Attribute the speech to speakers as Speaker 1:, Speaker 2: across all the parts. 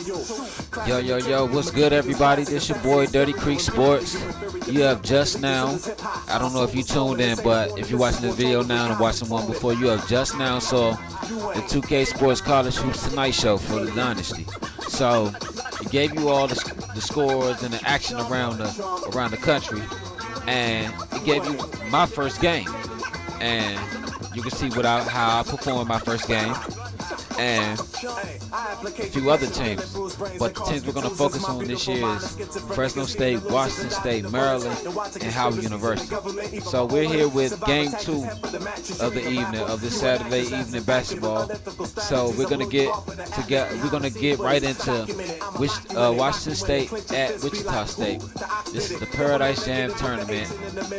Speaker 1: Yo, what's good, everybody? This your boy, Dirty Creek Sports. You have just now, I don't know if you tuned in, but if you're watching this video now and watching one before, you have just now saw the 2K Sports College Hoops Tonight Show for the Dynasty. So, it gave you all the scores and the action around the country, and it gave you my first game. And you can see how I performed my first game, and a few other teams. But the teams we're going to focus on this year is Fresno State, Washington State, Maryland, and Howard University. So we're here with game 2 of the evening, of this Saturday evening basketball. So we're going to get right into Washington State at Wichita State. This is the Paradise Jam tournament.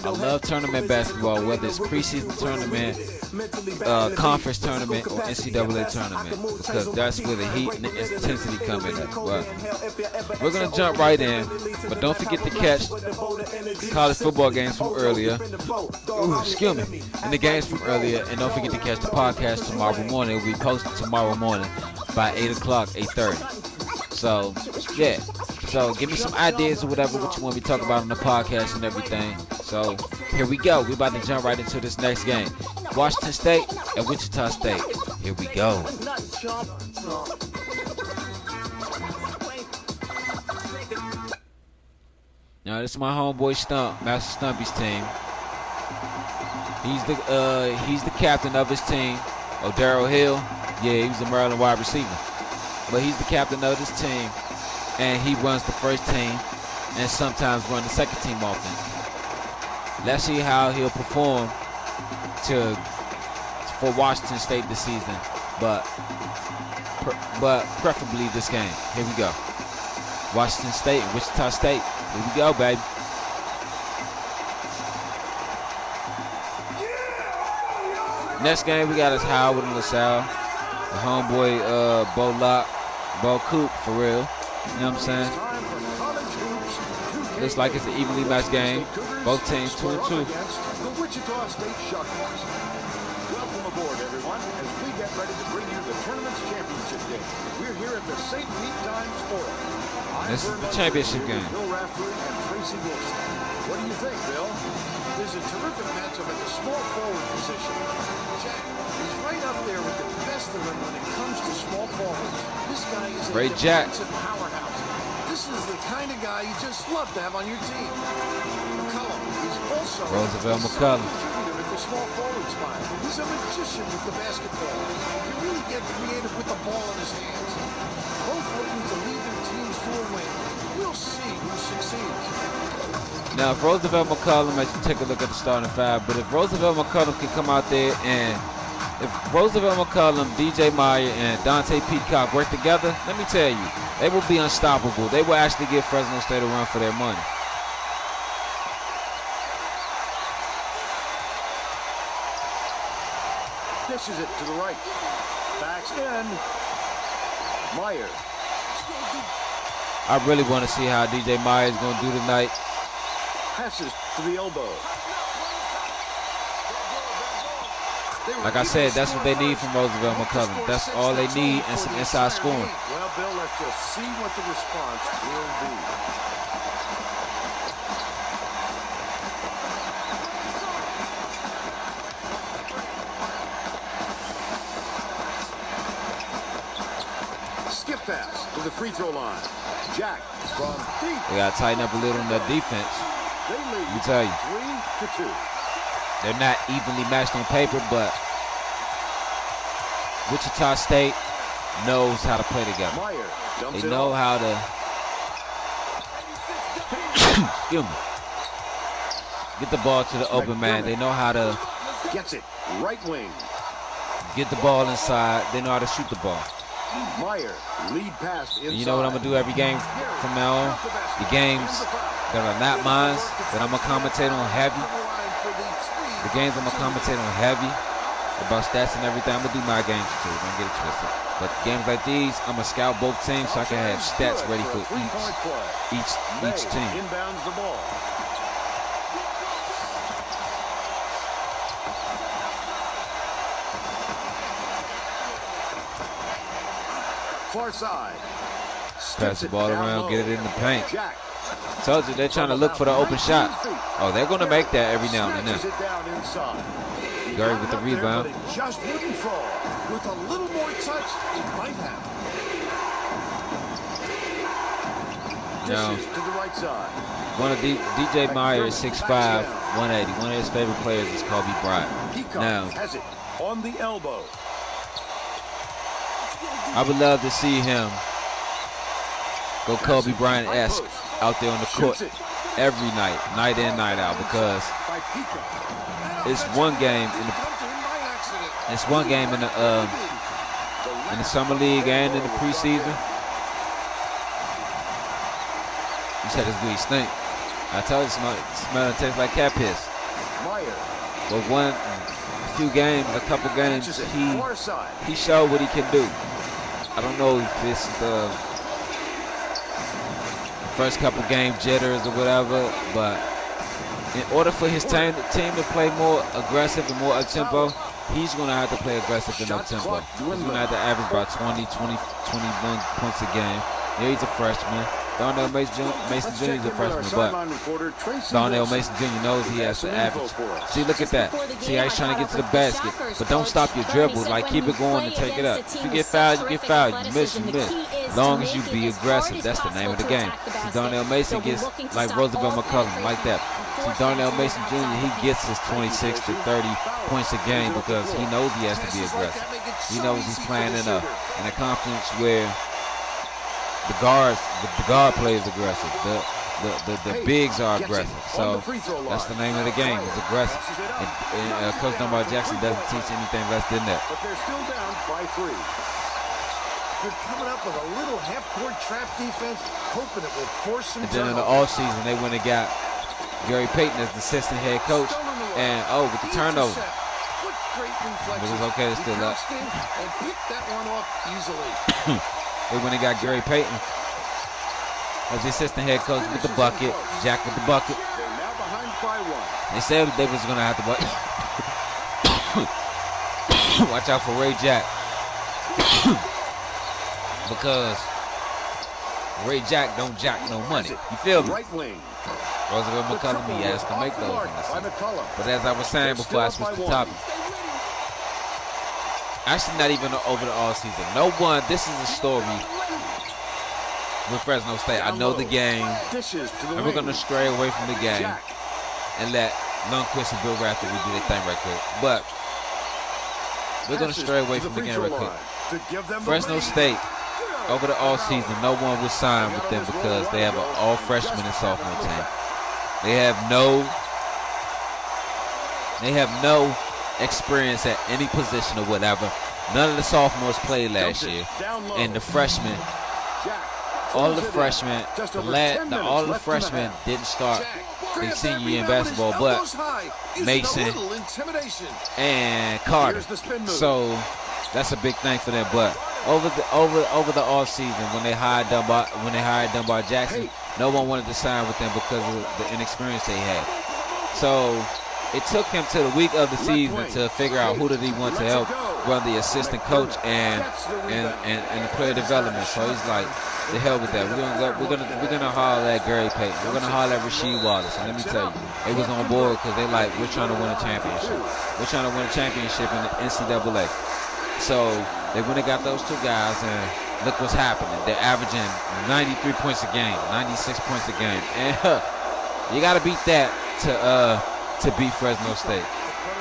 Speaker 1: I love tournament basketball, whether it's preseason tournament, conference tournament, or NCAA tournament, because that's where the heat and the intensity come in. But we're going to jump right in, but don't forget to catch college football games from earlier. Excuse me. And the games from earlier, and don't forget to catch the podcast tomorrow morning. It will be posted tomorrow morning by 8 o'clock, 8:30. So, yeah. So, give me some ideas or whatever, what you want me to talk about on the podcast and everything. So, here we go. We're about to jump right into this next game. Washington State and Wichita State. Here we go. Now, this is my homeboy Stump, Master Stumpy's team. He's the captain of his team. Daryl Hill, yeah, he was the Maryland wide receiver. But he's the captain of this team, and he runs the first team and sometimes runs the second team offense. Let's see how he'll perform for Washington State this season, but preferably this game. Here we go. Washington State and Wichita State. Here we go, baby. Next game we got is Howard and Lasalle. The homeboy Bo Coop, for real. You know what I'm saying? Looks like it's an evenly matched game. Both teams 2-2.
Speaker 2: The Wichita State Shockers. Welcome aboard, everyone, as we get ready to bring you the tournament's championship game. We're here at the St. Pete Times Forum.
Speaker 1: This is the championship game.
Speaker 2: Bill Raftery and Tracy Wilson. What do you think, Bill? There's a terrific matchup at the small forward position. Jack is right up there with the best of them when it comes to small forwards. This guy is a defensive powerhouse. This is the kind of guy you just love to have on your team. McCullum is also
Speaker 1: Roosevelt McCullum.
Speaker 2: At the small forward spot. He's a magician with the basketball. He really gets creative with the ball in his hands. Both looking to lead their teams to a win. We'll see who succeeds.
Speaker 1: Now, if Roosevelt McCullum, as you take a look at the starting five, but if Roosevelt McCullum can come out there and if Roosevelt McCullum, DJ Meyer, and Dante Peacock work together, let me tell you, they will be unstoppable. They will actually give Fresno State a run for their money.
Speaker 2: Dishes it to the right. Backs in. Meyer.
Speaker 1: I really want to see how DJ Meyer is going to do tonight.
Speaker 2: Passes to the elbow.
Speaker 1: Like I said, that's what they need from Roosevelt McCullum. That's all they need, and some inside scoring.
Speaker 2: Well, Bill, let's just see what the response will be. Skip pass to the free throw line. Jack from deep.
Speaker 1: They got to tighten up a little on that defense. Let me tell you.
Speaker 2: 3-2.
Speaker 1: They're not evenly matched on paper, but Wichita State knows how to play together. They know how to excuse me, get the ball to the open man. They know how to
Speaker 2: gets it right wing.
Speaker 1: Get the ball inside. They know how to shoot the ball.
Speaker 2: Meyer lead pass inside.
Speaker 1: And you know what I'm gonna do every game from now on? The games that are not mine, that I'm gonna commentate on heavy. The games I'm gonna commentate on heavy about stats and everything. I'm gonna do my games too. Don't get it twisted. But games like these, I'm gonna scout both teams so I can have stats ready for each team.
Speaker 2: Inbounds the ball. Far side.
Speaker 1: Pass the ball around, get it in the paint. Told you they're trying to look for the open shot. Oh, they're going to make that every now and then. Gary with the rebound.
Speaker 2: Just wouldn't fall. With a little more touch, it might have.
Speaker 1: Now,
Speaker 2: to the right side.
Speaker 1: one of DJ Meyer is 6'5", 180. One of his favorite players is Kobe Bryant. Now,
Speaker 2: has it on the elbow.
Speaker 1: I would love to see him go Kobe Bryant-esque out there on the court every night, night in, night out, because it's one game in the summer league and in the preseason. You said it's good stink. I told you smell and taste like cat piss. But a couple games, he showed what he can do. I don't know if it's the first couple game jitters or whatever, but in order for his team to play more aggressive and more up-tempo, he's going to have to play aggressive and up-tempo. He's going to have to average about 20, 21 points a game. Yeah, he's a freshman. Darnell Mason Jr. is a freshman, but Darnell Mason Jr. knows he has to average. See, look at that. See how he's trying to get to the basket, but don't stop your dribble. Like, keep it going and take it up. If you get fouled, you get fouled. You miss, you miss. As long as you be aggressive, that's the name of the game. See, Darnell Mason gets like Roosevelt McCullum, like that. See, Darnell Mason Jr., he gets his 26 to 30 points a game because he knows he has to be aggressive. He knows he's playing in a conference where the guard plays aggressive. The bigs are aggressive. So that's the name of the game. It's aggressive. And Coach Dunbar Jackson doesn't teach anything less than that.
Speaker 2: But they're still down by 3. They're coming up with a little half-court trap defense, hoping it will force some.
Speaker 1: And then in the offseason, they went and got Gary Payton as the assistant head coach. And with the turnover. But it's okay, it's still up.
Speaker 2: And pick that one off easily.
Speaker 1: They went and got Gary Payton as the assistant head coach with the bucket, Jack with the bucket.
Speaker 2: They're now behind by 1.
Speaker 1: They said they was going to have to watch out for Ray Jack. Because Ray Jack don't jack no money. You feel me?
Speaker 2: Right wing.
Speaker 1: Roosevelt McCullum, he has to make those in the season. But as I was saying before I switched the topic, actually not even over the all season. No one, this is a story with Fresno State. I know the game, and we're going to stray away from the game and let Lundquist and Bill Rafter do their thing right quick. But we're going to stray away from the game right quick. Fresno State, over the all season, no one will sign with them because they have an all freshman and sophomore team. They have no experience at any position or whatever. None of the sophomores played last year, and the freshmen, all of the freshmen didn't start their senior year in basketball, but Mason and Carter. So that's a big thing for them. But over the off season, when they hired Dunbar Jackson, no one wanted to sign with them because of the inexperience they had. So it took him to the week of the season to figure out who did he want to help run the assistant coach and the player development. So he's like, the hell with that. We're gonna holler at Gary Payton. We're gonna holler at Rasheed Wallace. And let me tell you, they was on board because they like, we're trying to win a championship. We're trying to win a championship in the NCAA. So they went and got those two guys, and look what's happening. They're averaging 93 points a game, 96 points a game, and you got to beat that to beat Fresno State.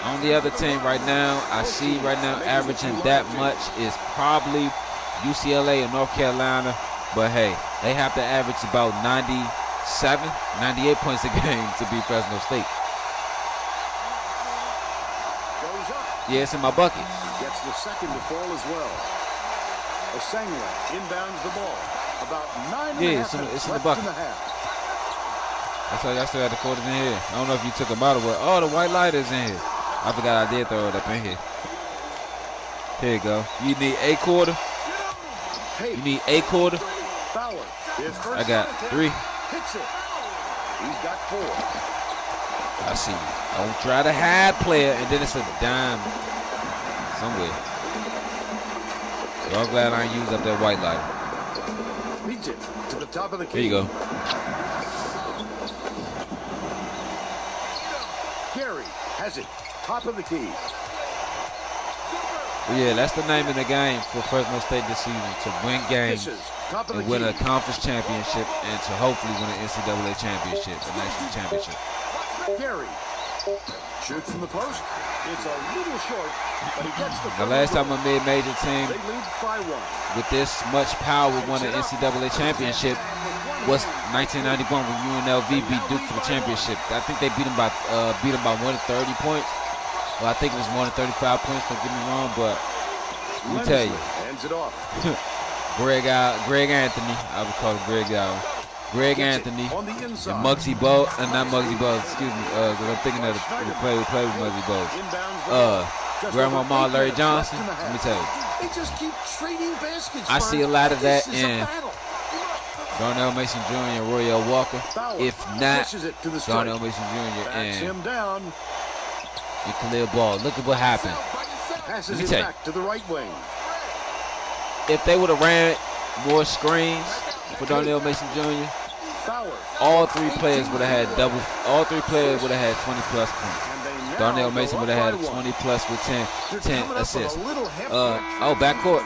Speaker 1: Only other team right now I see averaging that much is probably UCLA or North Carolina, but hey, they have to average about 97, 98 points a game to beat Fresno State. Yeah, it's in my bucket.
Speaker 2: Gets the second to fall as well. Osangwa inbounds the ball. About 9.5
Speaker 1: it's in the bucket. That's why I still had the quarters in here. I don't know if you took them out or what. Oh, the white light is in here. I forgot I did throw it up in here. Here you go. You need a quarter. You need a quarter. I got 3.
Speaker 2: Hits it. He's got 4.
Speaker 1: I see you. Don't try to hide player, and then it's a dime somewhere. So I'm glad I ain't used up that white light.
Speaker 2: Beats it to the top of the key.
Speaker 1: Here you go.
Speaker 2: Gary has it. Top of the key.
Speaker 1: Well, yeah, that's the name of the game for Fresno State this season, to win games and win a conference championship and to hopefully win an NCAA championship, a national championship.
Speaker 2: Gary shoots from the post. It's a little short, but he gets the
Speaker 1: last time a mid-major team
Speaker 2: they lead by 1.
Speaker 1: with this much power won an NCAA championship was 1991 when UNLV beat Duke for the championship. I think they beat them by more than 30 points. Well, I think it was more than 35 points, don't get me wrong, but let me tell you.
Speaker 2: Hands it off.
Speaker 1: Greg Anthony, I would call him Greg Anthony and Muggsy Bogues, not Muggsy Bogues, excuse me, because I'm thinking of the play we played with Muggsy Bogues. Grandma Larry Johnson, let me tell you.
Speaker 2: They just keep trading baskets.
Speaker 1: I see a lot of that in Darnell Mason Jr. and Royale Walker. If not, Darnell Mason Jr. and Khalil Ball. Look at what happened. Let me tell you.
Speaker 2: To the right wing.
Speaker 1: If they would have ran more screens for Darnell Mason Jr., all three players would have had 20 plus points. Darnell Mason would have had 20 plus with 10 assists. Backcourt.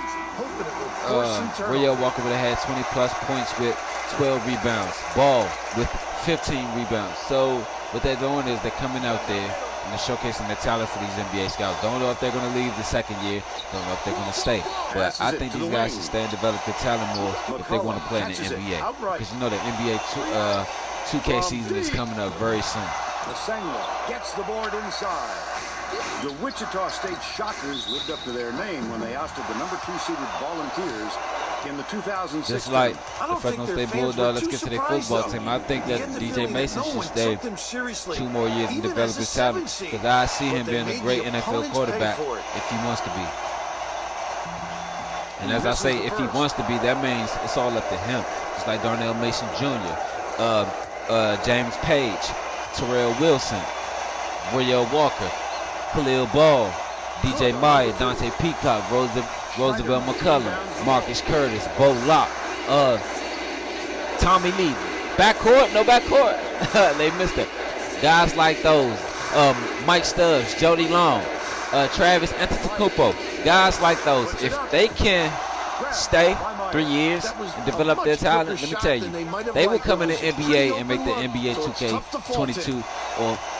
Speaker 1: Royale Walker would have had 20 plus points with 12 rebounds. Ball with 15 rebounds. So what they're doing is they're coming out there and they're showcasing their talent for these NBA scouts. Don't know if they're going to leave the second year. Don't know if they're going to stay. But I think these guys should stay and develop their talent more if they want to play in the NBA. Because you know the NBA 2K season is coming up very soon.
Speaker 2: Lasalle gets the board inside. The Wichita State Shockers lived up to their name when they ousted the number 2 seeded Volunteers in the 2006.
Speaker 1: Just like the Fresno State Bulldogs, let's get to their football team. I think that DJ Mason should stay 2 more years and develop his talent, because I see him being a great NFL quarterback if he wants to be. And as I say, if he wants to be, that means it's all up to him. Just like Darnell Mason Jr., James Page, Terrell Wilson, Royale Walker, Khalil Ball, DJ Meyer, Dante Peacock, Roosevelt McCullum, Marcus Curtis, Bo Locke, Tommy Lee. Backcourt? No backcourt. They missed it. Guys like those. Mike Stubbs, Jody Long, Travis Antetokounmpo. Guys like those. If they can stay 3 years and develop their talent, let me tell you, they will come in the NBA and make the NBA 2K22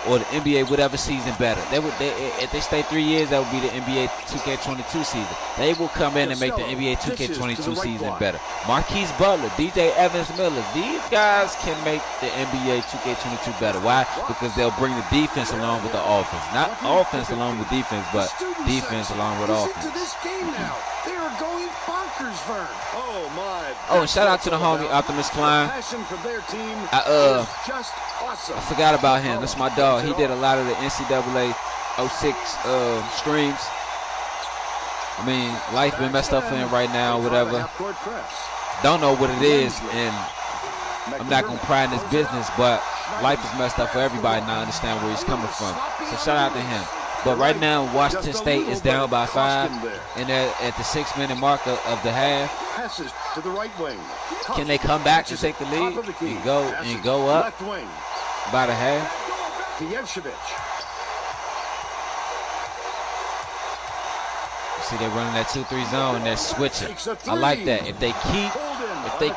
Speaker 1: or the NBA whatever season better. If they stay 3 years, that would be the NBA 2K22 season. They will come in and make the NBA 2K22 season better. Marquise Butler, DJ Evans Miller, these guys can make the NBA 2K22 better. Why? Because they'll bring the defense along with the offense. Not offense along with defense, but defense along with offense.
Speaker 2: They are going bonkers, Vern. Oh my!
Speaker 1: Oh, and shout out to the homie Optimus Klein. I forgot about him. That's my dog. He did a lot of the NCAA 06 streams. I mean, life been messed up for him right now, whatever. Don't know what it is, and I'm not gonna pry in this business, but life is messed up for everybody, and I understand where he's coming from. So shout out to him. But right now, Washington State is down by 5, and they're at the 6-minute mark of the half.
Speaker 2: Passes to the right wing.
Speaker 1: Can they come back and take the lead and go up by the half? You see, they're running that 2-3 zone and they're switching. I like that. If they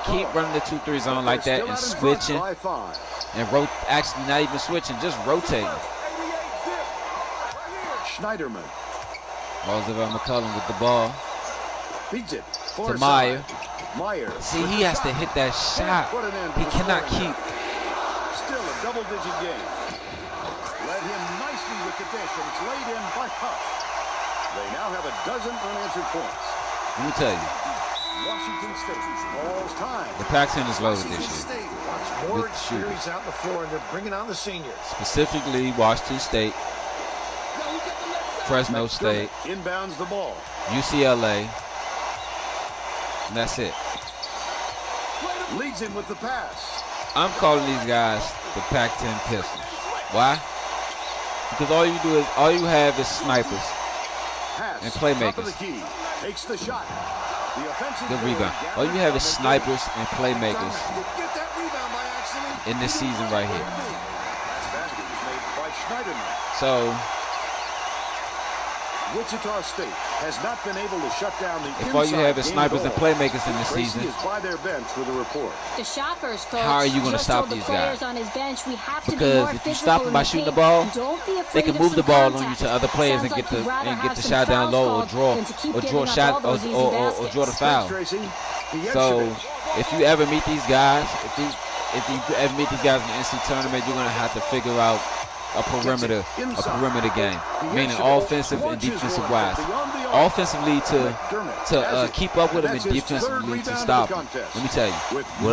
Speaker 1: keep running the 2-3 zone like that and switching and actually not even switching, just rotating.
Speaker 2: Schneiderman.
Speaker 1: Roosevelt McCullum with the ball.
Speaker 2: Beats it
Speaker 1: to Meyer.
Speaker 2: Meyer.
Speaker 1: See, he has to hit that shot. He cannot keep.
Speaker 2: Still a double-digit game. Led him nicely with the dish, and it's laid in by Huff. They now have a dozen unanswered points.
Speaker 1: Let me tell you.
Speaker 2: Washington State. All's time.
Speaker 1: The Pac-10 is loaded this year.
Speaker 2: More experience out on the floor, and they're bringing on the seniors.
Speaker 1: Specifically, Washington State, Fresno State,
Speaker 2: inbounds the ball.
Speaker 1: UCLA, and that's it.
Speaker 2: Leads him with the pass.
Speaker 1: I'm calling these guys the Pac-10 Pistols. Why? Because all you have is snipers and playmakers.
Speaker 2: Takes the shot.
Speaker 1: Good rebound. All you have is snipers and playmakers in this season right here. So
Speaker 2: Wichita State has not been able to shut down the
Speaker 1: if all you have is snipers and playmakers in this season,
Speaker 2: by their bench with a report.
Speaker 3: The Shockers coach
Speaker 1: how are you going to stop these guys?
Speaker 3: on his bench, we have to
Speaker 1: Because if you stop them by shooting the ball, they can move the ball on you to other players and get the shot down low or draw shot or draw the foul. So if you ever meet these guys, if you ever meet these guys in the NC tournament, you're going to have to figure out a perimeter game, meaning offensive and defensive wise. Offensively to keep up with them, and defensively to stop them. Let me tell you,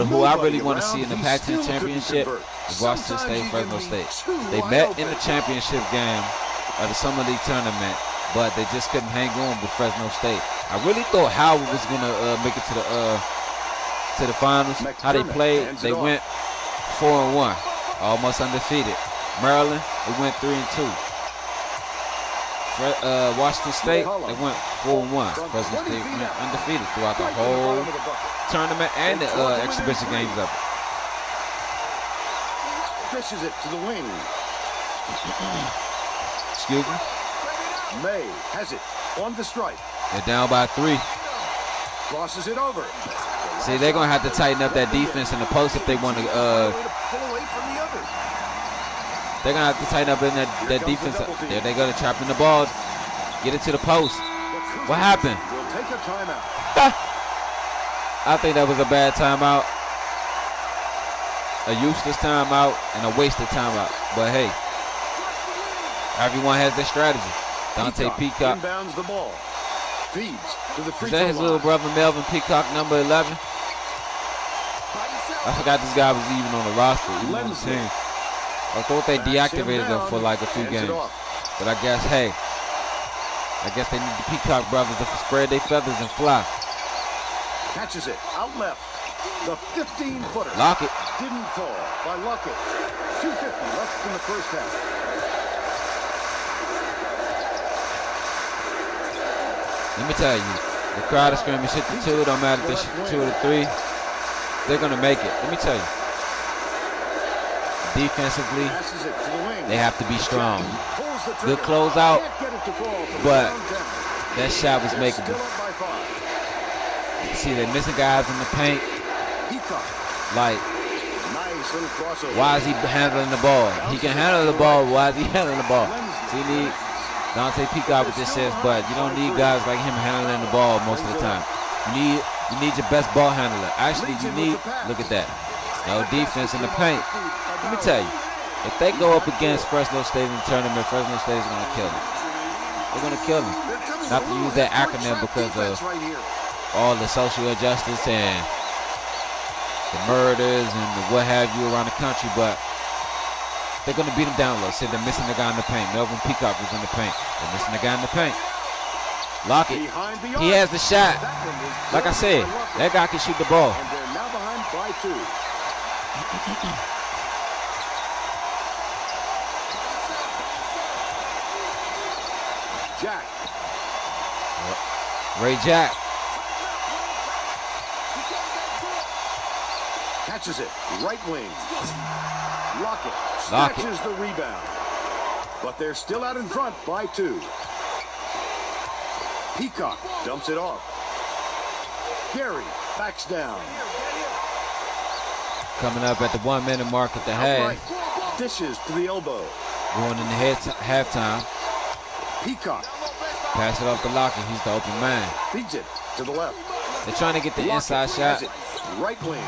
Speaker 1: who I really want to see in the Pac-10 championship is Washington State, Fresno State. They met in the championship game of the Summer League tournament, but they just couldn't hang on with Fresno State. I really thought Howard was going to make it to the finals. How they played, they went 4-1, almost undefeated. Maryland, they went 3-2. Washington State, they went 4-1. Fresno State went undefeated throughout the whole tournament and the exhibition games of it.
Speaker 2: Dishes it to the wing.
Speaker 1: Excuse me?
Speaker 2: May has it on the strike.
Speaker 1: They're down by 3.
Speaker 2: Crosses it over.
Speaker 1: See, they're going to have to tighten up that defense in the post if they want to
Speaker 2: pull away from the others.
Speaker 1: they're going to have to tighten up in that defense. There they go, to trapping the ball. Get it to the post. What happened?
Speaker 2: We'll take a timeout.
Speaker 1: I think that was a bad timeout. A useless timeout and a wasted timeout. But hey, everyone has their strategy. Dante Peacock.
Speaker 2: Inbounds the ball. Feeds to the free
Speaker 1: Is that his little brother Melvin Peacock, number 11? I forgot this guy was even on the roster, even on the team. I thought they deactivated him for like a few games. But I guess, hey, they need the Peacock brothers to spread their feathers and fly.
Speaker 2: Catches it out left. The 15-footer.
Speaker 1: Lockett.
Speaker 2: Didn't fall by Lockett. 2:50 left in the first half.
Speaker 1: Let me tell you, the crowd is screaming shit to 2. Don't matter if they shoot 2 or 3. They're going to make it. Let me tell you. Defensively, they have to be strong. Good closeout, but that shot was makeable. See, they're missing guys in the paint. Like, why is he handling the ball? He can handle the ball. Why is he handling the ball? So you need Dante Peacock with this says, but you don't need guys like him handling the ball most of the time. You need your best ball handler. Actually, you need, look at that. No defense in the paint. Let me tell you, if they go up against Fresno State in the tournament, Fresno State is going to kill them. They're going to kill them. Not to use that acronym because of all the social injustice and the murders and the what have you around the country, but they're going to beat them down low. See, they're missing the guy in the paint. Melvin Peacock was in the paint. They're missing the guy in the paint. Lockett, he has the shot. Like I said, that guy can shoot the ball.
Speaker 2: And they're now behind by 2. Jack.
Speaker 1: Ray Jack.
Speaker 2: Catches it. Right wing. Lockett snatches the rebound. But they're still out in front by 2. Peacock dumps it off. Gary backs down.
Speaker 1: Coming up at the 1-minute mark at the half.
Speaker 2: Dishes to the elbow.
Speaker 1: Going in the halftime.
Speaker 2: Peacock.
Speaker 1: Pass it off to Lockett. He's the open man.
Speaker 2: Feeds it to the left.
Speaker 1: They're trying to get the inside shot.
Speaker 2: Right wing.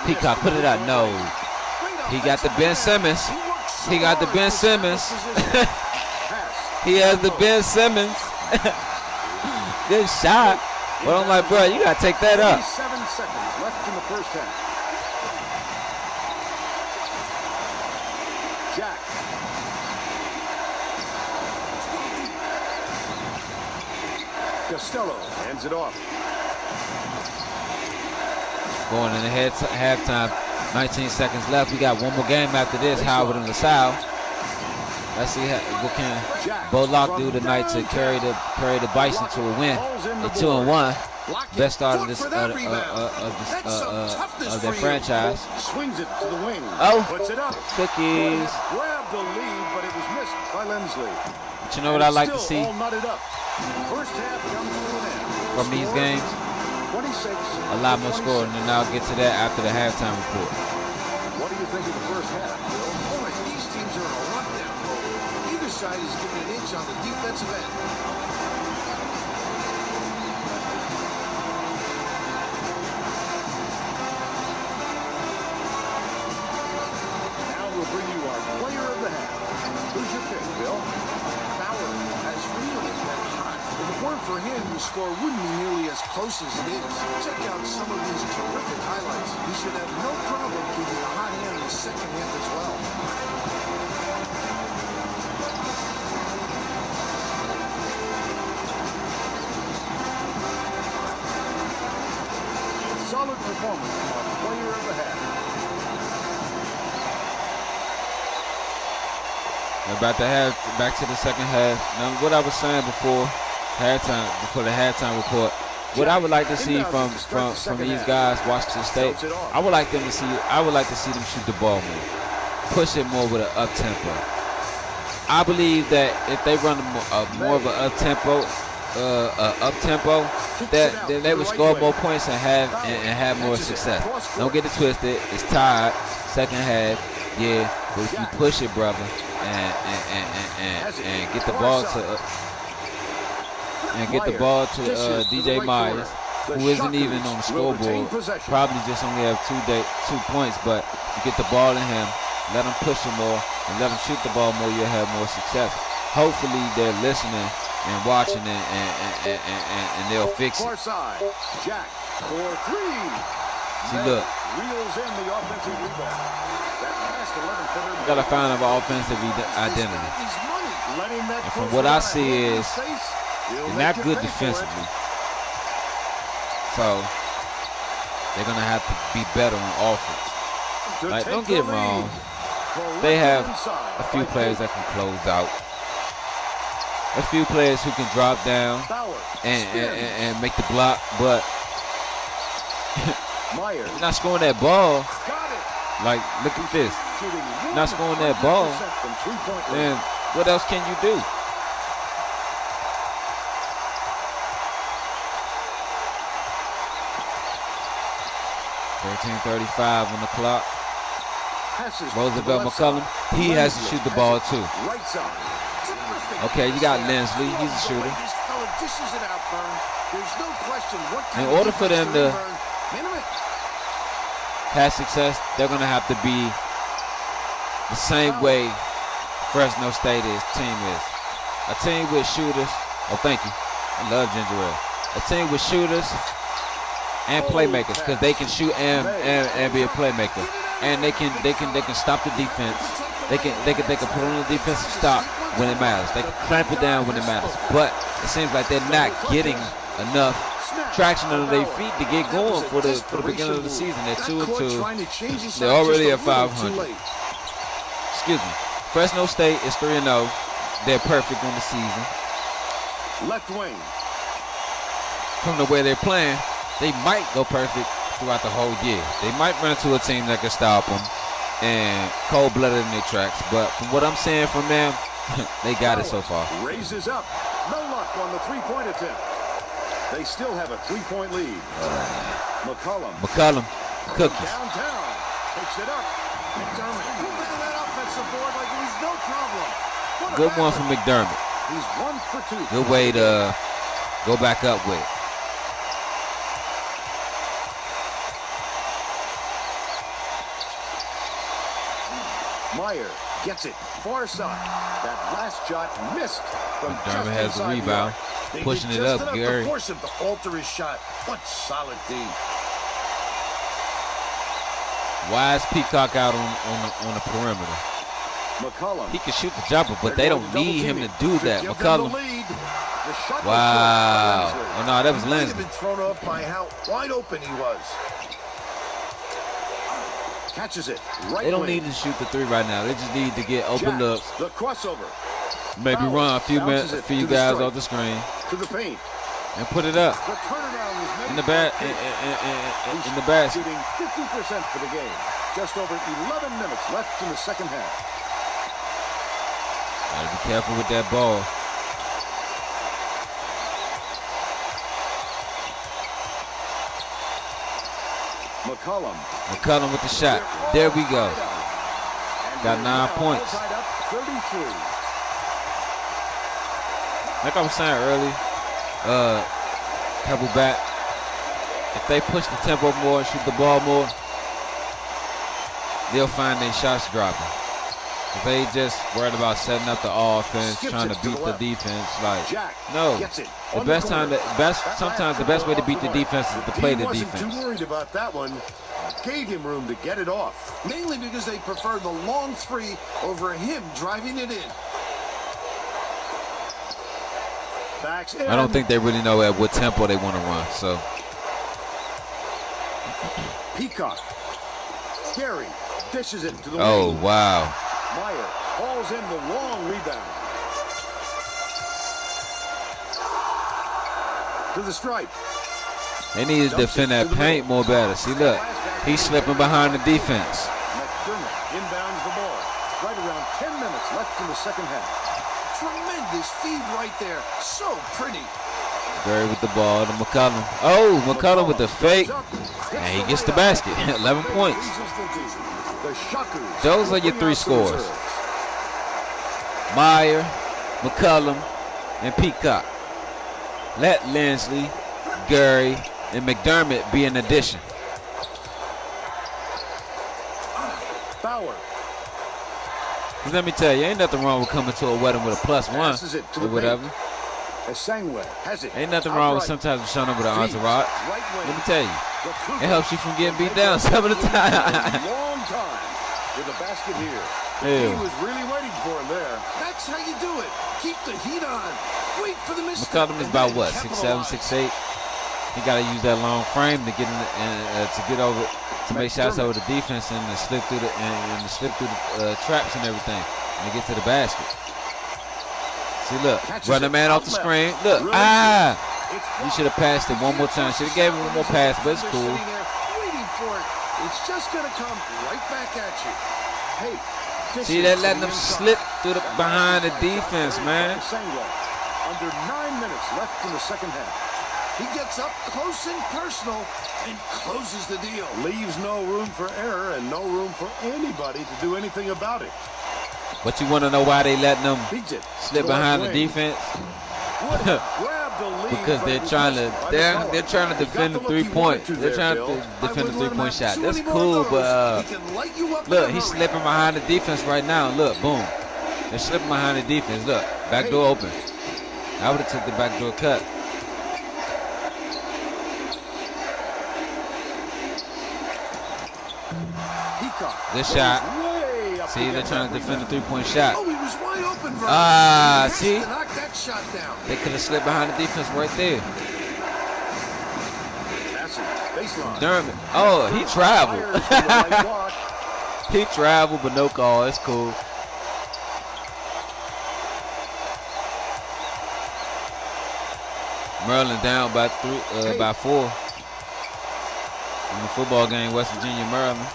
Speaker 1: Peacock put it out. No. He got the Ben Simmons. He got the Ben Simmons. He has the Ben Simmons. Good shot. But I'm like, bro, you got to take that up.
Speaker 2: 7 seconds left in the first half. Jack. Costello hands it off.
Speaker 1: Going in the halftime. 19 seconds left. We got one more game after this. Howard and Lasalle. Let's see what can Bo Locke do tonight to carry the Bison to a win. They're 2-1. best start of their franchise.
Speaker 2: Swings it to the wing.
Speaker 1: Oh,
Speaker 2: Puts it up.
Speaker 1: Cookies.
Speaker 2: Grabbed the lead, but it was missed by Lindsley.
Speaker 1: But you know what I like to see
Speaker 2: All knotted up. First half comes to an end.
Speaker 1: from these games?
Speaker 2: 26.
Speaker 1: A lot more scoring, and I'll get to that after the halftime report.
Speaker 2: What do you think of the first half, Bill?
Speaker 4: Boy, these teams are in a rundown mode. Either side is giving an inch on the defensive end.
Speaker 2: Now we'll bring you our player of the half. Who's your pick, Bill?
Speaker 4: Bauer has really been hot. If it weren't for him, the score wouldn't be nearly as close as it is. Check out some of these terrific highlights. He should have no problem keeping a hot hand in the second half as well.
Speaker 2: Solid performance from our player of the half.
Speaker 1: We're about to have back to the second half. Now, what I was saying before the halftime report, what I would like to see from these guys, Washington State, I would like to see them shoot the ball more, push it more with an up tempo. I believe that if they run more of an up tempo, that they would score more points and have more success. Don't get it twisted. It's tied. Second half, yeah. But if you push it, brother, and get the ball to DJ Myers, who isn't even on the scoreboard, probably just only have 2 points. But if you get the ball in him, let him push him more, and let him shoot the ball more, you'll have more success. Hopefully, they're listening and watching it, and they'll fix it.
Speaker 2: Jack for three.
Speaker 1: See, look.
Speaker 2: Reels in the offensive rebound. That last 11-footer.
Speaker 1: You gotta find an offensive identity. And from what I see is they're not good defensively. So they're gonna have to be better on offense. Like, don't get it wrong. They have a few players that can close out. A few players who can drop down and make the block, but you're not scoring that ball. Like, look at this. Not scoring that ball. Then what else can you do? .35 on the clock. Roosevelt McCullum, he has to shoot the ball too. Okay, you got Lindsley, he's a shooter. In order for them to have success, they're going to have to be the same way Fresno State team is. A team with shooters. Oh, thank you. I love ginger ale. A team with shooters and playmakers, because they can shoot and be a playmaker, and they can stop the defense. They can put on the defensive stop when it matters. They can clamp it down when it matters. But it seems like they're not getting enough traction under their feet to get going for the beginning of the season. They're 2-2. They're already at 500. Excuse me. Fresno State is 3-0. They're perfect on the season.
Speaker 2: Left wing.
Speaker 1: From the way they're playing, they might go perfect throughout the whole year. They might run into a team that can stop them and cold-blooded in their tracks. But from what I'm saying from them, they got it so far.
Speaker 2: Raises up. No luck on the three-point attempt. They still have a 3-point lead. McCullum. Cookies. Downtown. Picks it up. McDermott.
Speaker 4: Moving to that offensive board like it was no problem.
Speaker 1: Good one from McDermott.
Speaker 2: He's 1 for 2.
Speaker 1: Good way to go back up with it.
Speaker 2: Meyer gets it. Far side. That last shot missed.
Speaker 1: McDermott has the rebound. Pushing it up, Gary.
Speaker 4: Force him to alter his shot. What solid D.
Speaker 1: Why is Peacock out on the perimeter?
Speaker 2: McCullum.
Speaker 1: He can shoot the jumper, but they don't need him to do that. McCullum. Wow. Oh no, that was Lindsley.
Speaker 4: Been thrown off by how wide open he was.
Speaker 2: Catches it. Right
Speaker 1: they don't
Speaker 2: wing.
Speaker 1: need to shoot the three right now. They just need to get open looks.
Speaker 2: The crossover.
Speaker 1: Maybe run a few guys off the screen
Speaker 2: to the paint.
Speaker 1: and put it up.
Speaker 2: The turnaround was
Speaker 1: In the basket.
Speaker 2: Shooting 50% for the game. Just over 11 minutes left in the second half.
Speaker 1: Gotta be careful with that ball. McCollum with the shot. There we go. Got 9 points. Like I was saying earlier, couple back. If they push the tempo more, shoot the ball more, they'll find their shots dropping. If they just worried about setting up the offense, trying to beat the defense, like no. Sometimes the best way to beat the defense is to play the defense.
Speaker 2: Wasn't too worried about that one. Gave him room to get it off. Mainly because they prefer the long three over him driving it in.
Speaker 1: I don't think they really know at what tempo they want to run. So
Speaker 2: Peacock. Gary dishes it to the
Speaker 1: oh
Speaker 2: lane.
Speaker 1: wow.
Speaker 2: Meyer falls in the long rebound. To the stripe.
Speaker 1: They need to defend that paint more better. See, look, he's slipping behind the defense.
Speaker 2: McDermott inbounds the ball. Right around 10 minutes left in the second half. Tremendous feed right there. So pretty.
Speaker 1: Gary with the ball to McCollum. Oh, McCollum with the fake. And he gets the basket. 11 points. Those are your 3 scores. Meyer, McCollum, and Peacock. Let Lindsley, Gary, and McDermott be an addition.
Speaker 2: Bauer.
Speaker 1: Let me tell you, ain't nothing wrong with coming to a wedding with a +1 or whatever. Ain't nothing wrong with sometimes showing up with an entourage. Let me tell you, it helps you from getting beat down some of the time.
Speaker 2: Long time with a basket here. He was really waiting for him there. That's how you do it. Keep the heat on. Wait for the mistake.
Speaker 1: McCollum is about what, 6'7", 6'8". He got to use that long frame to get in to get over, to make shots over the defense and to slip through the traps and everything, and to get to the basket. See, look, run the man off the screen. Look, you should have passed it one more time. Should have gave him one more pass, but it's cool.
Speaker 2: Waiting for it. It's just gonna come right back at you. Hey,
Speaker 1: see, they're letting them slip through behind the defense, man.
Speaker 2: Under 9 minutes left in the second half. He gets up close and personal and closes the deal. Leaves no room for error and no room for anybody to do anything about it.
Speaker 1: But you want to know why they letting them slip behind the defense? Because they're trying to defend the 3-point. They're trying to defend the 3-point shot. That's cool, but look, he's slipping behind the defense right now. Look, boom. They're slipping behind the defense. Look, back door open. I would have took the back door cut. This shot. See, they're trying to defend the 3-point shot.
Speaker 2: Oh, he was wide open.
Speaker 1: See?
Speaker 2: Knock that shot down.
Speaker 1: They could have slipped behind the defense right there. Dermott. Oh, he traveled. He traveled, but no call. It's cool. Maryland down by 4 in the football game, West Virginia, Maryland.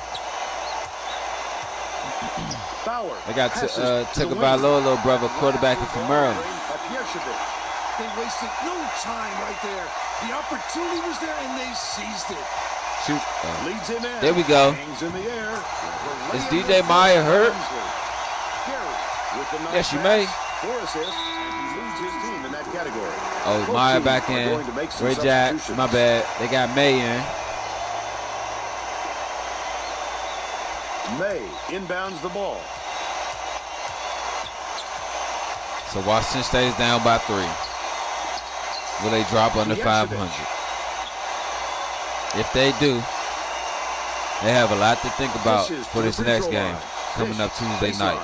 Speaker 1: They got Tagovailoa, little brother, quarterbacking for Maryland.
Speaker 2: They wasted no time right there. The opportunity was there, and they seized it.
Speaker 1: Shoot.
Speaker 2: Leads him in.
Speaker 1: There we go.
Speaker 2: In the air.
Speaker 1: Is DJ Meyer hurt? Yes, you may.
Speaker 2: 4 assists, and he leads his team in that category.
Speaker 1: Oh, Meyer back in. Ray Jack, my bad. They got May in.
Speaker 2: May inbounds the ball.
Speaker 1: So Washington stays down by 3. Will they drop under 500? If they do, they have a lot to think about for this next game coming up Tuesday night.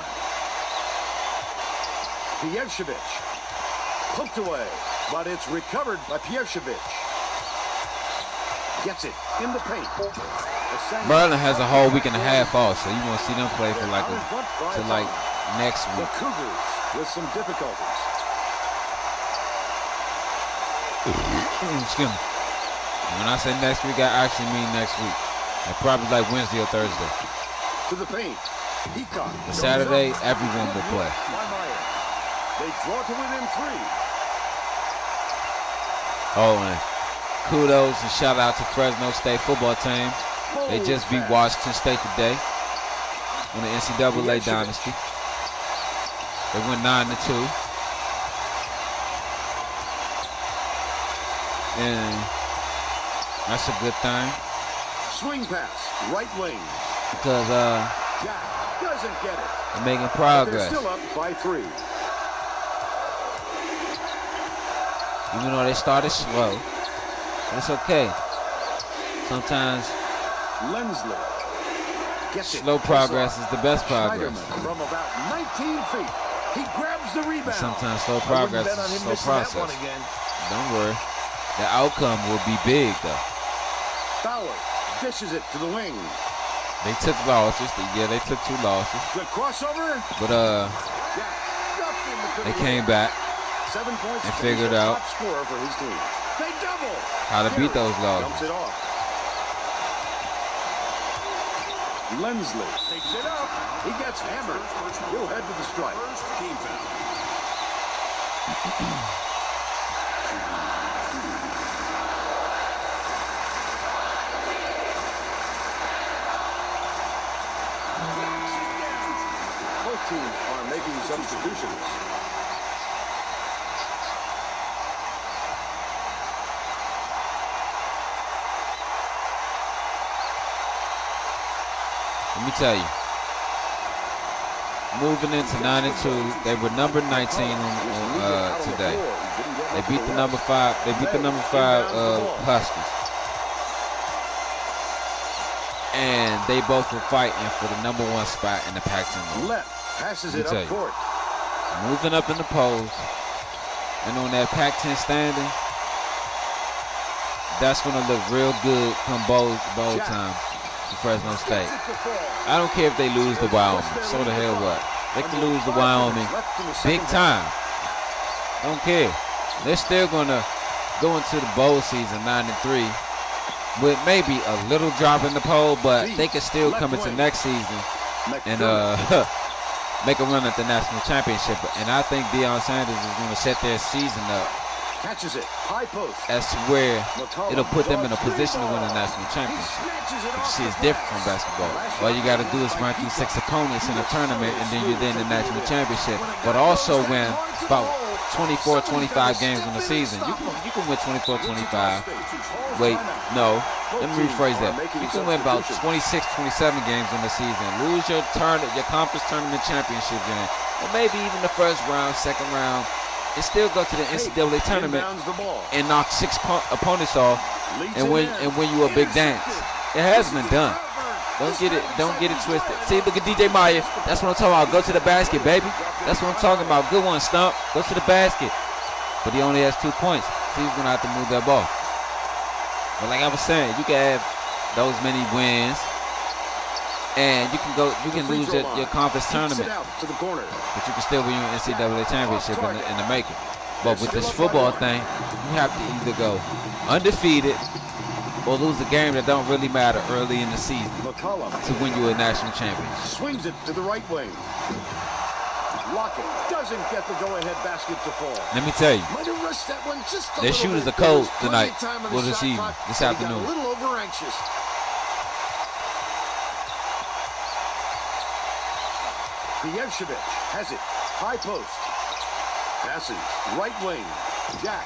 Speaker 2: Pievshevich poked away, but it's recovered by Pievshevich. Gets it in the paint.
Speaker 1: Maryland has a whole week and a half off, so you want to see them play for like next week.
Speaker 2: The Cougars with some difficulties.
Speaker 1: Excuse me. When I say next week, I actually mean next week. And probably like Wednesday or Thursday.
Speaker 2: To the paint. Peacock.
Speaker 1: But Saturday, everyone will play.
Speaker 2: By Meyer. They draw to within 3.
Speaker 1: Oh, and kudos and shout out to Fresno State football team. They just beat Washington State today on the NCAA Dynasty. They went 9-2. And that's a good thing.
Speaker 2: Swing pass, right wing.
Speaker 1: Because
Speaker 2: Jack doesn't get it.
Speaker 1: they're making
Speaker 2: They're
Speaker 1: progress.
Speaker 2: still up by 3.
Speaker 1: Even though they started slow, it's okay. Sometimes
Speaker 2: Lensley gets it.
Speaker 1: slow progress is the best progress.
Speaker 2: Schneiderman from about 19 feet. He grabs the rebound.
Speaker 1: Sometimes slow
Speaker 2: I wouldn't
Speaker 1: progress
Speaker 2: bet on
Speaker 1: is
Speaker 2: him
Speaker 1: slow
Speaker 2: missing that
Speaker 1: process.
Speaker 2: one again.
Speaker 1: Don't worry. The outcome will be big, though.
Speaker 2: Fowler dishes it to the wing.
Speaker 1: They took losses. Yeah, they took 2 losses.
Speaker 2: Good crossover.
Speaker 1: But
Speaker 2: Jack ducked in the
Speaker 1: they
Speaker 2: middle.
Speaker 1: came back
Speaker 2: 7 points.
Speaker 1: and figured
Speaker 2: He's the
Speaker 1: out
Speaker 2: top scorer for his team. They double.
Speaker 1: how to beat those
Speaker 2: Dumps
Speaker 1: losses.
Speaker 2: it off. Lensley takes it up. He gets hammered. He'll head to the strike. Team foul. Both teams are making substitutions.
Speaker 1: Let me tell you. Moving into 9-2, they were number 19 on today. They beat the number 5. They beat the number 5 Huskies. And they both were fighting for the number 1 spot in the Pac-10.
Speaker 2: Left passes it up court.
Speaker 1: Moving up in the polls and on that Pac-10 standing, that's going to look real good come bowl time for Fresno State. I don't care if they lose to Wyoming. So the hell what? They can lose to Wyoming big time. Don't care. They're still going to go into the bowl season 9-3 with maybe a little drop in the poll, but they can still come into next season and make a run at the national championship. And I think Deion Sanders is going to set their season up
Speaker 2: Catches it. High post.
Speaker 1: as to where it'll put them in a position to win a national championship. You see, it's different from basketball. All you got to do is run through 6 opponents in a tournament, and then you're in the national championship. But also win about 24, 25 games in the season. You can win 24, 25. Wait, no. Let me rephrase that. You can win about 26, 27 games in the season. Lose your conference tournament championship game, or maybe even the first round, second round, and still go to the NCAA tournament and knock 6 opponents off and win you a big dance. It has been done. Don't get it twisted. See, look at DJ Meyer. That's what I'm talking about. Go to the basket, baby. That's what I'm talking about. Good one, Stump. Go to the basket. But he only has 2 points. So he's gonna have to move that ball. But like I was saying, you can have those many wins, and you can lose your conference tournament, but you can still win your NCAA championship in the making. But with this football thing, you have to either go undefeated or lose a game that don't really matter early in the season to win you a national championship.
Speaker 2: Swings it to the right wing. Lockett doesn't get the go-ahead basket to fall.
Speaker 1: Let me tell you,
Speaker 2: Might have rushed that one just a
Speaker 1: their
Speaker 2: little
Speaker 1: shooters
Speaker 2: bit.
Speaker 1: are cold
Speaker 2: Plenty
Speaker 1: tonight,
Speaker 2: of time on
Speaker 1: or
Speaker 2: the
Speaker 1: this
Speaker 2: shot
Speaker 1: evening,
Speaker 2: clock,
Speaker 1: this
Speaker 2: but he got
Speaker 1: afternoon.
Speaker 2: a little over-anxious. Pievshevich has it. High post. Passes. Right wing. Jack.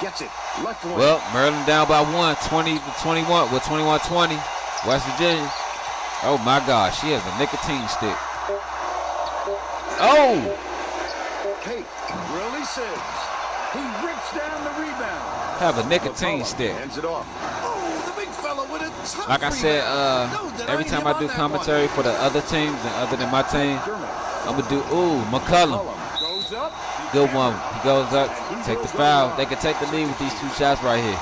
Speaker 2: Gets it. Left wing.
Speaker 1: Well, Maryland down by 1, 20-21, with 21-20. West Virginia. Oh my gosh, she has a nicotine stick. Oh!
Speaker 2: Kate releases. He rips down the rebound.
Speaker 1: Have a nicotine stick.
Speaker 2: Hands it off. Oh, the big fella with a tough
Speaker 1: Like I said, every time I do commentary for the other teams and other than my team, I'm gonna do McCullum.
Speaker 2: Goes up.
Speaker 1: Good one. He goes up, take the foul. They can take the lead with these 2 shots right here.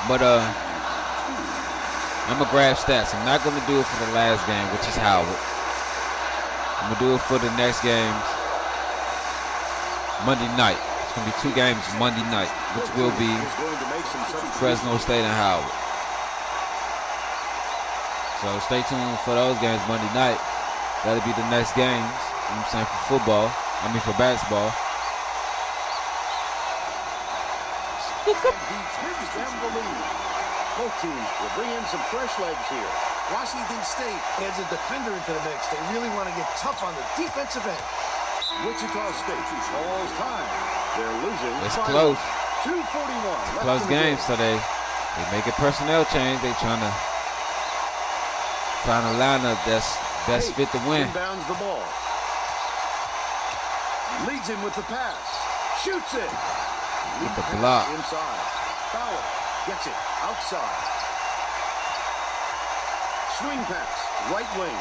Speaker 1: But I'm gonna grab stats. I'm not gonna do it for the last game, which is Howard. I'm gonna do it for the next games Monday night. It's going to be 2 games Monday night, which will be Fresno State and Howard. So stay tuned for those games Monday night. That'll be the next games, you know what I'm saying, for football. For basketball.
Speaker 2: He gives them the lead. Both teams will bring in some fresh legs here.
Speaker 4: Washington State adds a defender into the mix. They really want to get tough on the defensive end.
Speaker 2: Wichita State falls time. They're losing.
Speaker 1: It's close.
Speaker 2: 2:41.
Speaker 1: Close game, so they make a personnel change. They trying to find a lineup that's best fit to win.
Speaker 2: Inbounds the ball. Leads him with the pass. Shoots it.
Speaker 1: With the block.
Speaker 2: Inside. Fowler gets it outside. Swing pass. Right wing.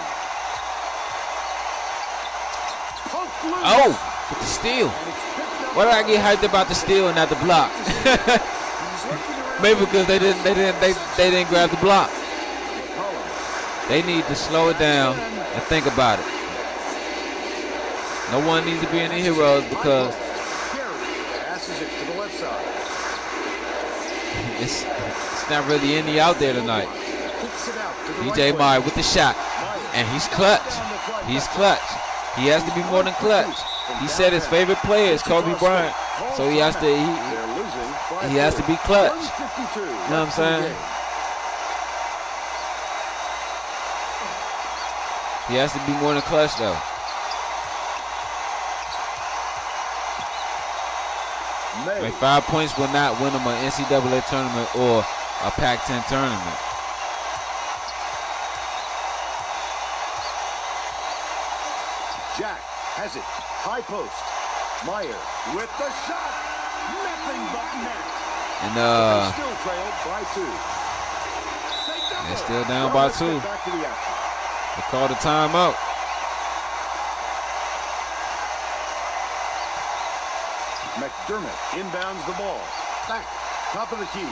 Speaker 2: Poke loose.
Speaker 1: Oh, with the steal. Why did I get hyped about the steal and not the block? Maybe because they didn't grab the block. They need to slow it down and think about it. No one needs to be any heroes because
Speaker 2: passes it to the left side.
Speaker 1: it's not really any out there tonight. DJ Meyer with the shot, and he's clutch. He's clutch. He has to be more than clutch. He said his favorite player is Kobe Bryant, so he has to be clutch. You know what I'm saying? He has to be more than clutch though. I mean, 5 points will not win him an NCAA tournament or a Pac-10 tournament.
Speaker 2: Jack has it. High post. Meyer with the shot. Nothing but net.
Speaker 1: And
Speaker 2: still trailed by 2.
Speaker 1: they're still down by 2.
Speaker 2: Back to the action.
Speaker 1: They called a timeout.
Speaker 2: McDermott inbounds the ball. Back. Top of the key.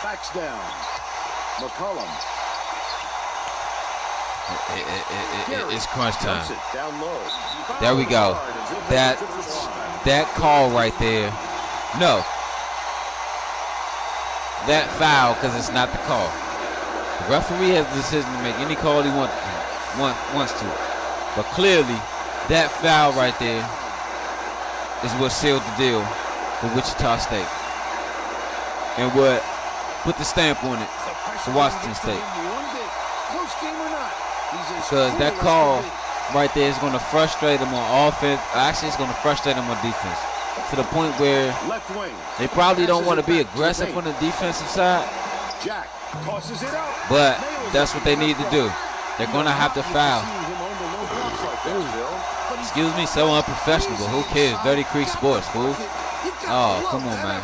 Speaker 2: Backs down. McCollum.
Speaker 1: It's crunch time.
Speaker 2: It down low.
Speaker 1: There we go. That call right there. No. That foul because it's not the call. The referee has the decision to make any call he wants to. But clearly, that foul right there is what sealed the deal for Wichita State. And what put the stamp on it for Washington State. Because that call right there is going to frustrate them on offense. Actually, it's going to frustrate them on defense. To the point where they probably don't want to be aggressive on the defensive side. But that's what they need to do. They're going to have to foul. Excuse me, so unprofessional. Who cares? Dirty Creek Sports, fool. Oh, come on, man.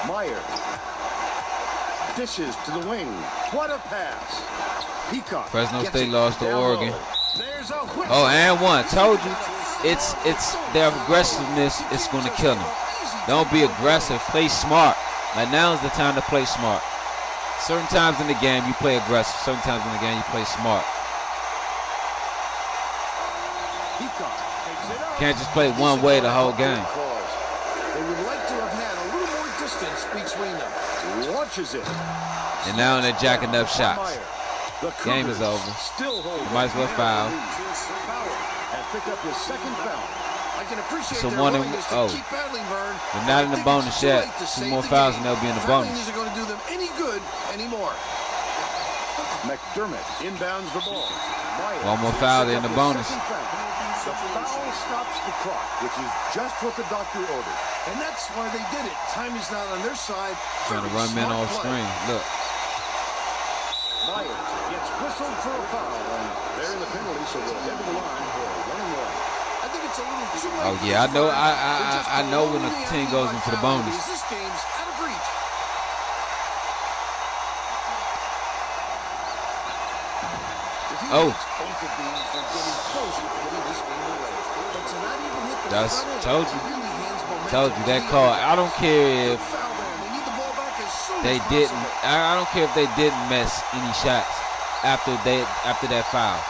Speaker 2: Meyer dishes to the wing. What a pass. Peacock.
Speaker 1: Fresno State lost to Oregon. Oh, and one. Told you, it's their aggressiveness is going to kill them. Don't be aggressive. Play smart. Like now is the time to play smart. Certain times in the game you play aggressive. Certain times in the game you play smart. Can't just play one way the whole game.
Speaker 2: They would like to have had a little more distance between them. Launches it.
Speaker 1: And now they're jacking up shots.
Speaker 2: The
Speaker 1: Game is over.
Speaker 2: Still
Speaker 1: You might as well foul.
Speaker 2: And pick up his second foul.
Speaker 4: I can appreciate
Speaker 1: So
Speaker 4: their
Speaker 1: one
Speaker 4: willingness to keep battling, Vern.
Speaker 1: They're not in the bonus yet. 2 more fouls and they'll be in the bonus.
Speaker 4: Fouling isn't going to do them any good anymore.
Speaker 2: McDermott inbounds the ball.
Speaker 1: One more foul, they're in the bonus.
Speaker 2: The foul stops the clock, which is just what the doctor ordered.
Speaker 4: And that's why they did it. Time is not on their side.
Speaker 1: Trying to run men off screen. Look.
Speaker 2: Meyer gets whistled for a foul, and they're in the penalty, so they'll head to the line for a 1-and-1.
Speaker 4: I think it's a little too late.
Speaker 1: Oh yeah, I know when the team goes into the bonus.
Speaker 4: This game's out of reach.
Speaker 1: Oh. That's told you that call. I don't care if they didn't. I don't care if they didn't miss any shots after that foul.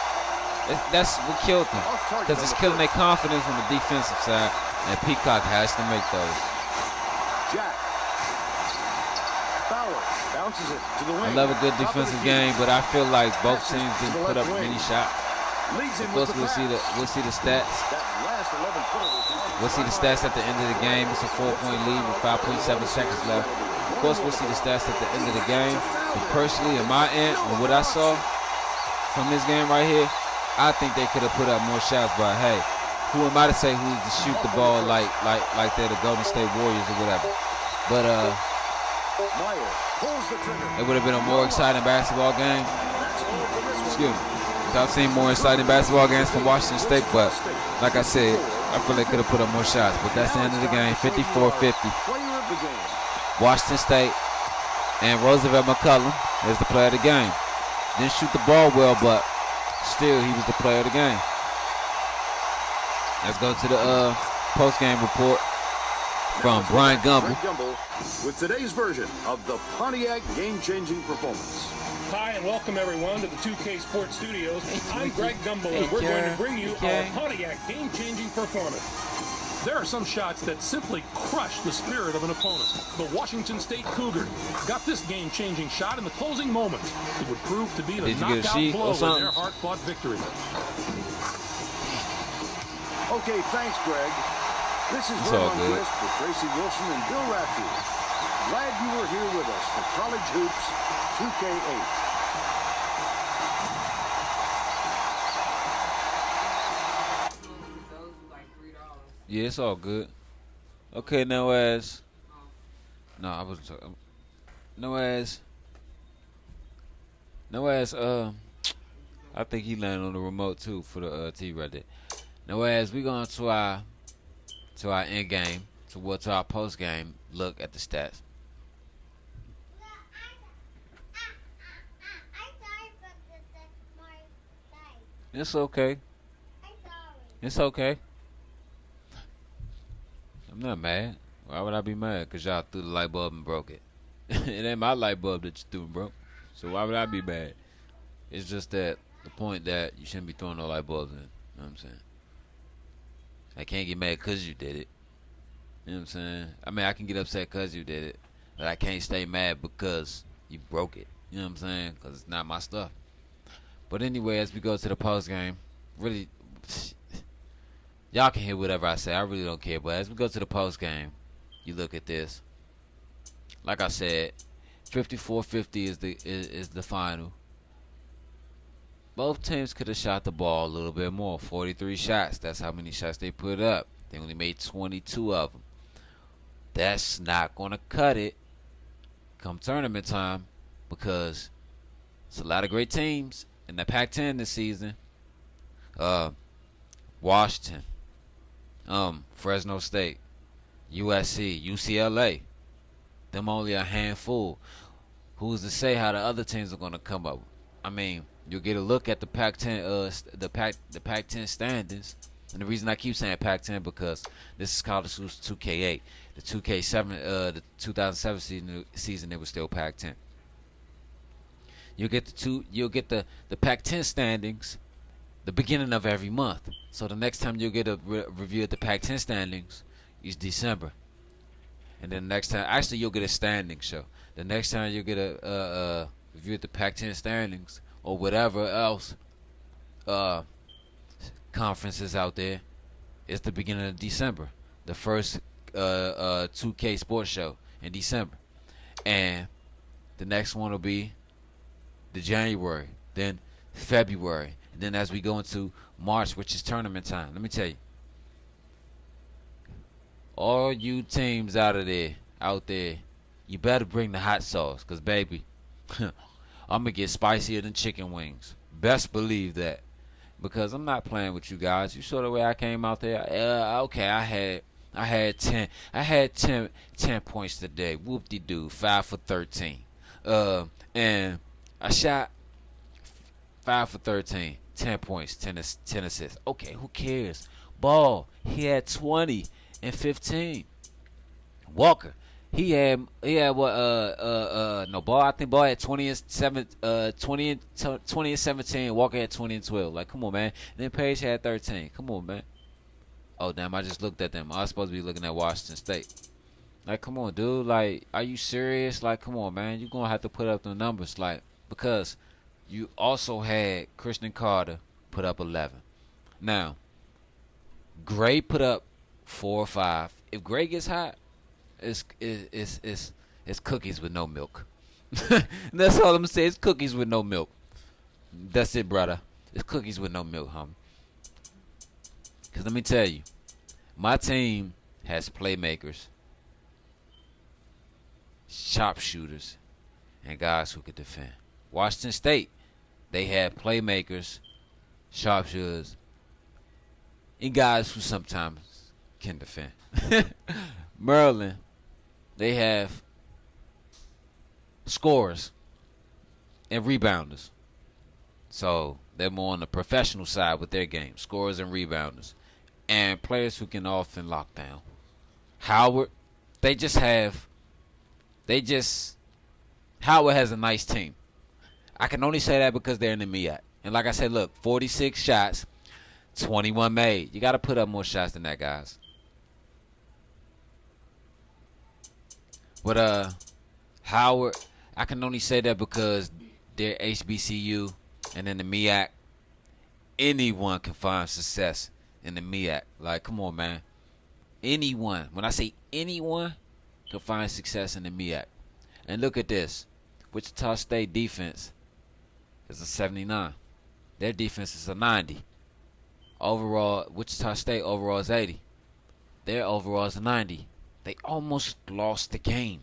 Speaker 1: That's what killed them. Because it's killing their confidence on the defensive side. And Peacock has to make those.
Speaker 2: Jack. Fowler bounces it to the wing.
Speaker 1: I love a good defensive game, but I feel like both teams didn't put up many shots. Of course, we'll see the stats. We'll see the stats at the end of the game. It's a 4-point lead with 5.7 seconds left. Of course, we'll see the stats at the end of the game. But personally, in my end, and what I saw from this game right here, I think they could have put up more shots. But hey, who am I to say who's to shoot the ball like they're the Golden State Warriors or whatever? But it would have been a more exciting basketball game. Excuse me. I've seen more exciting basketball games from Washington State, but like I said, I feel they could have put up more shots. But that's the end of the game, 54-50. Washington State and Roosevelt McCullum is the player of the game. Didn't shoot the ball well, but still he was the player of the game. Let's go to the post-game report from Brian Gumble.
Speaker 2: With today's version of the Pontiac game-changing performance.
Speaker 5: Hi, and welcome everyone to the 2K Sports Studios. I'm Greg Gumbel, and we're going to bring you our Pontiac game-changing performance. There are some shots that simply crush the spirit of an opponent. The Washington State Cougars got this game-changing shot in the closing moment. It would prove to be the knockout blow in their hard-fought victory.
Speaker 2: Okay, thanks, Greg. This is Bill Lundquist for Tracy Wilson and Bill Rafferty. Glad you were here with us for College Hoops 2K8.
Speaker 1: Yeah, it's all good. Okay, now as no, I wasn't talking. I think he landed on the remote too for the T right there. Now as we going to our end game, to our post game look at the stats. It's okay. It's okay. I'm not mad. Why would I be mad? Because y'all threw the light bulb and broke it. It ain't my light bulb that you threw and broke. So why would I be mad? It's just that the point that you shouldn't be throwing no light bulbs in. You know what I'm saying? I can't get mad because you did it. You know what I'm saying? I mean, I can get upset because you did it. But I can't stay mad because you broke it. You know what I'm saying? Because it's not my stuff. But anyway, as we go to the post game, really, y'all can hear whatever I say. I really don't care. But as we go to the post game, you look at this. Like I said, 54-50 is the final. Both teams could have shot the ball a little bit more. 43 shots. That's how many shots they put up. They only made 22 of them. That's not going to cut it come tournament time because it's a lot of great teams in the Pac-10 this season. Washington, Fresno State, USC, UCLA. Them only a handful. Who's to say how the other teams are going to come up? I mean, you'll get a look at the Pac-10, the Pac-10 standings. And the reason I keep saying Pac-10 because this is College Hoops 2K8. The 2K7, the 2007 season, it was still Pac-10. You'll get the Pac-10 standings the beginning of every month. So the next time you'll get a review of the Pac-10 standings is December. And then next time, actually you'll get a standing show. The next time you'll get a review of the Pac-10 standings or whatever else conferences out there, it's the beginning of December. The first 2K sports show in December. And the next one will be the January, then February, and then as we go into March, which is tournament time. Let me tell you, all you teams out there, you better bring the hot sauce, cause baby, I'm gonna get spicier than chicken wings. Best believe that, because I'm not playing with you guys. You saw the way I came out there. Okay, I had 10 points today. Whoop-de-doo, 5 for 13, and I shot 5 for 13, 10 points, 10 assists. Okay, who cares? Ball, he had 20 and 15. Walker He had what no Ball. I think Ball had 20 and 17. Walker had 20 and 12. Like, come on, man. And then Page had 13. Come on, man. Oh damn, I just looked at them. I was supposed to be looking at Washington State. Like, come on, dude. Like, are you serious? Like, come on, man. You're gonna have to put up the numbers, like, because you also had Christian Carter put up 11. Now, Gray put up 4 or 5. If Gray gets hot, it's cookies with no milk. That's all I'm gonna say. It's cookies with no milk. That's it, brother. It's cookies with no milk, homie. Because let me tell you, my team has playmakers, sharpshooters, and guys who can defend. Washington State, they have playmakers, sharpshooters, and guys who sometimes can defend. Maryland, they have scorers and rebounders. So they're more on the professional side with their game. Scorers and rebounders. And players who can often lock down. Howard, Howard has a nice team. I can only say that because they're in the MEAC. And like I said, look, 46 shots, 21 made. You got to put up more shots than that, guys. But Howard, I can only say that because they're HBCU and in the MEAC. Anyone can find success in the MEAC. Like, come on, man. Anyone. When I say anyone, can find success in the MEAC. And look at this. Wichita State defense is a 79. Their defense is a 90. Overall, Wichita State overall is 80. Their overall is a 90. They almost lost the game.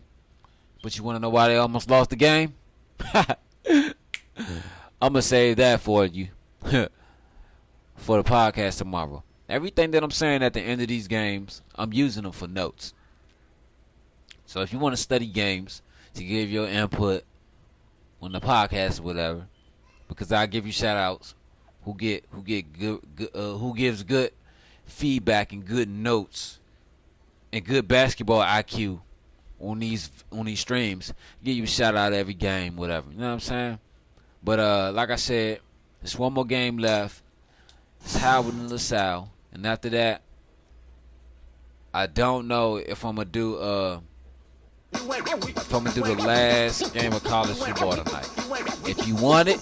Speaker 1: But you want to know why they almost lost the game? I'm going to save that for you. For the podcast tomorrow. Everything that I'm saying at the end of these games, I'm using them for notes. So if you want to study games to give your input on the podcast or whatever, because I give you shout outs who gives good feedback and good notes and good basketball IQ on these streams, give you a shout out every game, whatever. You know what I'm saying? But like I said, there's one more game left. It's Howard and LaSalle. And after that, I don't know if I'm gonna do the last game of college football tonight. If you want it,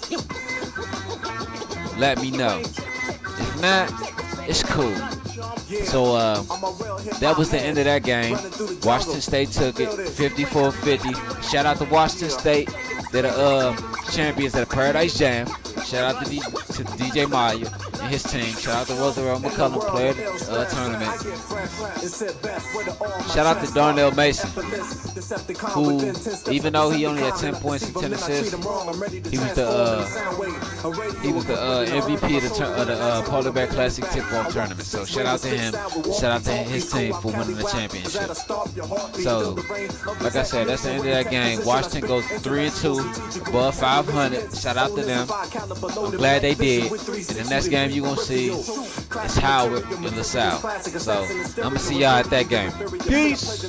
Speaker 1: let me know. If not, it's cool. So that was the end of that game. Washington State took it 54-50. Shout out to Washington State. They're the champions at the Paradise Jam. Shout out to DJ Meyer and his team. Shout out to Roosevelt McCullum, player tournament. Shout out to Darnell Mason, who, even though he only had 10 points and 10 assists, he was the MVP of the Polar Bear Classic Tip-Off Tournament. So shout out to him. Shout out to his team for winning the championship. So, like I said, that's the end of that game. Washington goes 3-2, above 500. Shout out to them. I'm glad they did. And the next game you're going to see is Howard and LaSalle. So, I'm going to see y'all at that game. Peace.